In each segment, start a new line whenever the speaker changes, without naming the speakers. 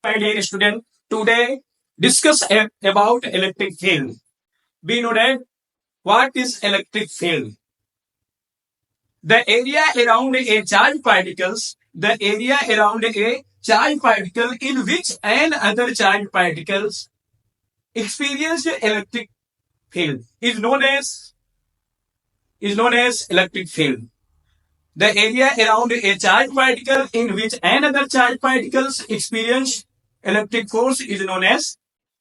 My dear student, today discuss about electric field. We know that what is electric field? The area around a charged particles, the area around a charged particle in which and other charged particles experience electric field is known as electric field. The area around a charged particle in which another charged particles experience electric force is known as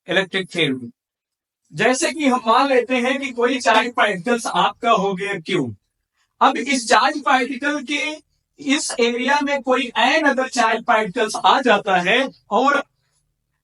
electric field. जैसे कि हम मान लेते हैं कि कोई charge particles आपका हो गया क्यू। अब इस चार्ज पार्टिकल के इस एरिया में कोई एन अदर चार्ज पार्टिकल्स आ जाता है और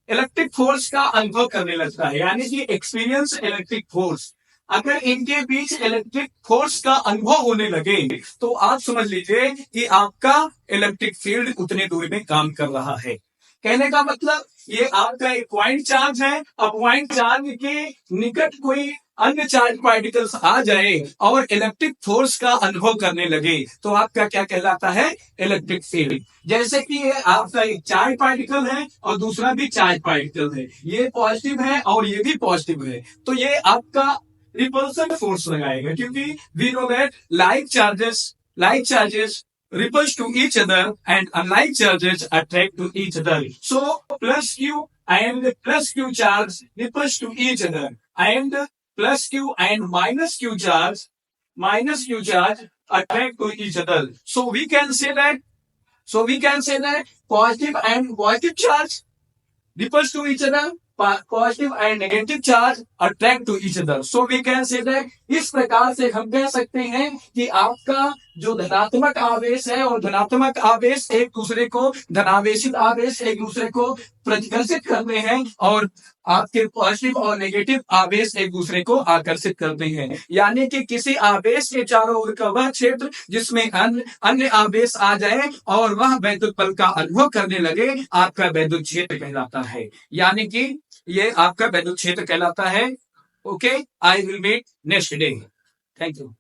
इलेक्ट्रिक फोर्स का अनुभव करने लगता है, यानी कि एक्सपीरियंस इलेक्ट्रिक फोर्स। अगर इनके बीच इलेक्ट्रिक फोर्स का अनुभव होने लगे तो आप समझ लीजिए कि आपका इलेक्ट्रिक फील्ड उतने दूरी में काम कर रहा है। कहने का मतलब ये आपका एक पॉइंट चार्ज है। अब पॉइंट चार्ज के निकट कोई अन्य चार्ज पार्टिकल्स आ जाए और इलेक्ट्रिक फोर्स का अनुभव करने लगे तो आपका क्या कहलाता है? Electric field. जैसे कि ये आपका एक चार्ज पार्टिकल है और दूसरा भी चार्ज पार्टिकल है, ये पॉजिटिव है और ये भी पॉजिटिव है, तो ये आपका रिपल्सन फोर्स लगाएगा, क्योंकि we know that like charges repulse to each other and unlike charges attract to each other. So plus Q and plus Q charge repulse to each other, and plus Q and minus Q charge attract to each other. So we can say that positive and positive charge repulse to each other, positive and negative charge attract to each other. So we can say that, इस प्रकार से हम कह सकते हैं कि आपका जो धनात्मक आवेश है और धनात्मक आवेश एक दूसरे को, धनावेशित आवेश एक दूसरे को प्रतिकर्षित करते हैं और आपके पॉजिटिव और नेगेटिव आवेश एक दूसरे को आकर्षित करते हैं। यानी कि किसी आवेश के चारों ओर का वह क्षेत्र जिसमें अन्य आवेश आ जाए और वह वैद्युत बल का अनुभव करने लगे, आपका वैद्युत क्षेत्र कहलाता है। यानी कि ये आपका वैद्युत क्षेत्र कहलाता है। Okay, I will meet next day. Thank you.